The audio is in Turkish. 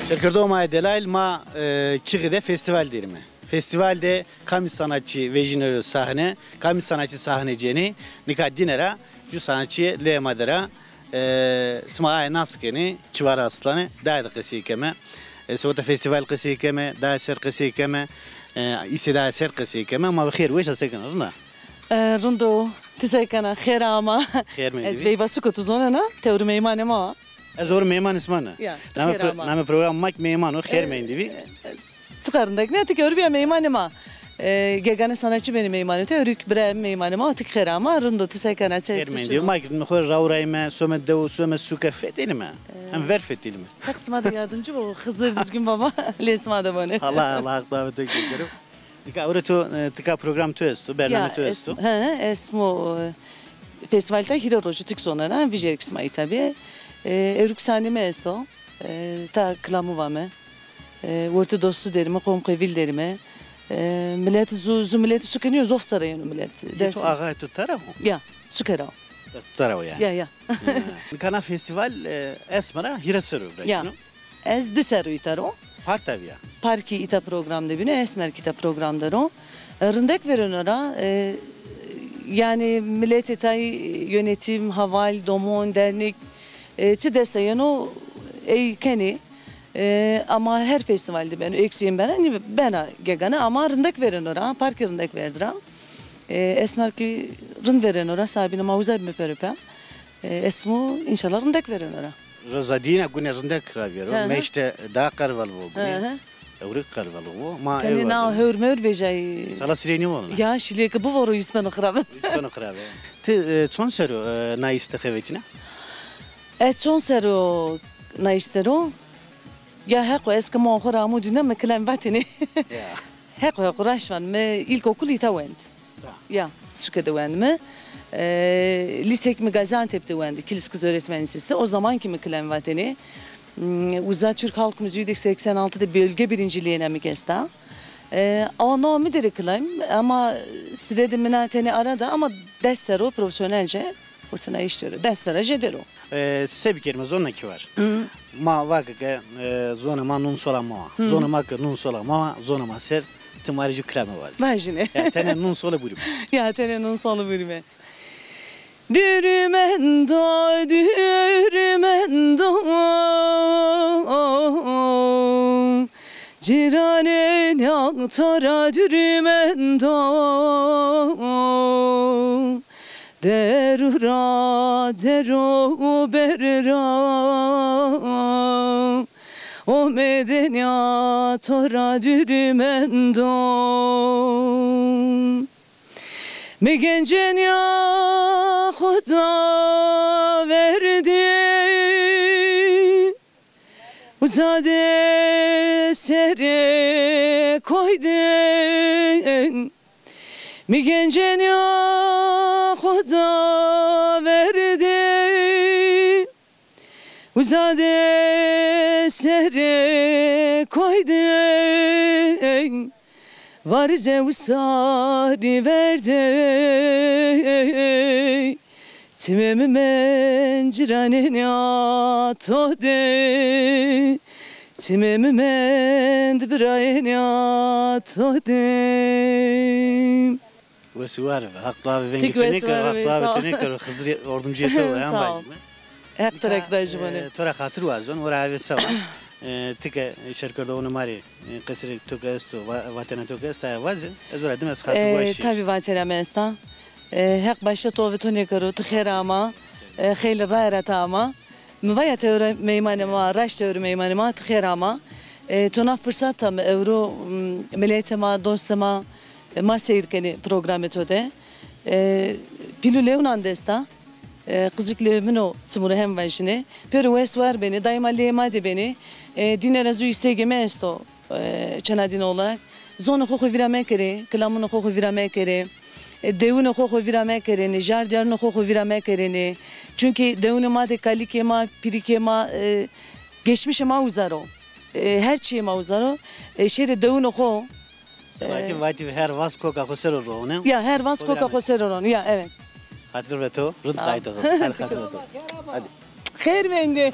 Şirkerdoma Delail ma Kigide festival derimi. Festivalde kami sanatçı vejinörü sahne, kami sanatçı sahneceni nikah dinera, cu sanatçı lemadera, smaay naskeni, kivara aslanı, dayda kısikeme, sota festival kısikeme, dayser kısikeme, ise dayser kısikeme, ma bixir weş asekan rında. Rundo, tisekana, xera ama. Xer mi? Ez bey basu kutuzona, teori meymane ma. Zor meyman ismanı. Ya, Name program mak meyman o xer meyndivi. Çıkarındak ne teori bir meymane ma. Gegane sanatçı benim meymane, teorik bre meymane ma, tek xera ama rundo tisekana Xer meyndivi. Mak mexor raurayme, sömet devu, sömet suka fetilme. Hem ver fetilme. Taksıma da yardımcı bu, Hızır düzgün baba, lesma da bana. Allah akdavet teşekkür Tika uretu tika program tuestu, bername tuestu. Esmo festivalde hiroroju tik sonuna vijerik smai tabi. Evruksani esto, ta klamu vame. Orta dostu derime, komkevil derime. Millet zu millet sukeniyor zof sarayını millet. Dersin. Tu ağa tutara mı? Ya, sukera. Tutara o yani. Ya. Kana festival esmara hiraseru. Ya. Ez diseru itaro. Partavya. Parki ita programda bine esmer kita programdaro. Rındek veren ora yani millet etay yönetim, haval, domon, dernek çi desteyen o keni ama her festivalde ben eksiğim ben gegane ama rındek veren ora parki rındek verdira. Esmer ki rınd veren ora sabine mauza bir perpe. Esmu inşallah rındek veren ora. Rozadina gune rındek kravero. Meşte daha karval bu. Evrik karval bu. Ma evazı. Tani hürmür vejay. Sala sireni mi onun? Ya şilek bu voru ismeni kravı. İsmeni kravı. Ti son seru na istekevetine? Son seru na isteru. Ya heko eski muhara amuduna meklen vatini. Heko raşman me ilkokul itavend. Ya sükede wend mi? Lisek mi Gaziantep'te wendi. Kilis kız öğretmenisi. O zamanki meklen vatini. Uzak Türk Halk Müziği'de 86'da bölge birinciliğine mi kesti? Onu mi diriklayım ama sırada minateni arada ama dersler o profesyonelce ortaya işliyor. Dersler jeder o. Size bir kelime zonaki var. Ma vakıke zona ma nun sola ma. Zona ma ke nun sola ma. Zona ma ser tımarıcı kremi var. Vajine. Ya tene nun sola bölüm. Ya tene nun sola bölüm. Dürümendo, dürümendo, cirane yaktara dürümendo, derura, deru berra, o medeniyatora dürümendo. Megencen ya Hoca verdi Uzade sere koydu Megencen ya Hoca verdi Uzade sere koydu Var zevsari verdi Timemi menciranen yatode Timemi mendbirayen yatode Vesi var ve haklı abi ben gittiğine haklı abi tenekar Hızır ordumcu yete o yan bacımı. Hep tarek rajmanı. Tora hatır vazon oraya ve sava. Tika şirkette onu mari kısır tukastu vatana tukasta vazı ezora demes hatır başı. Tabii vatana mesta. Hek başta to vetone karo tıkhera ama khayl rayrat ama mvaya teori meymane ma raş teori meymane ma tıkhera ama tona fırsat am euro milletema dostama ma seyirkeni programı tode pilu leunan desta kızıklı mino simure hem vajine pero wes var beni daima lemade beni dinera zu istegeme esto çanadin olarak zonu xoxu virame kere klamunu xoxu virame kere devunu xoxu virame kere ne jardiyarnu xoxu virame kere çünkü devunu made kalikema pirikema geçmişe ma uzaro her şeye ma uzaro şere devunu xo Vati her vasko ka xosero rone ya her vasko ka xosero rone ya evet hatır ve to rut kaydı her hatır ve to hadi Khair mende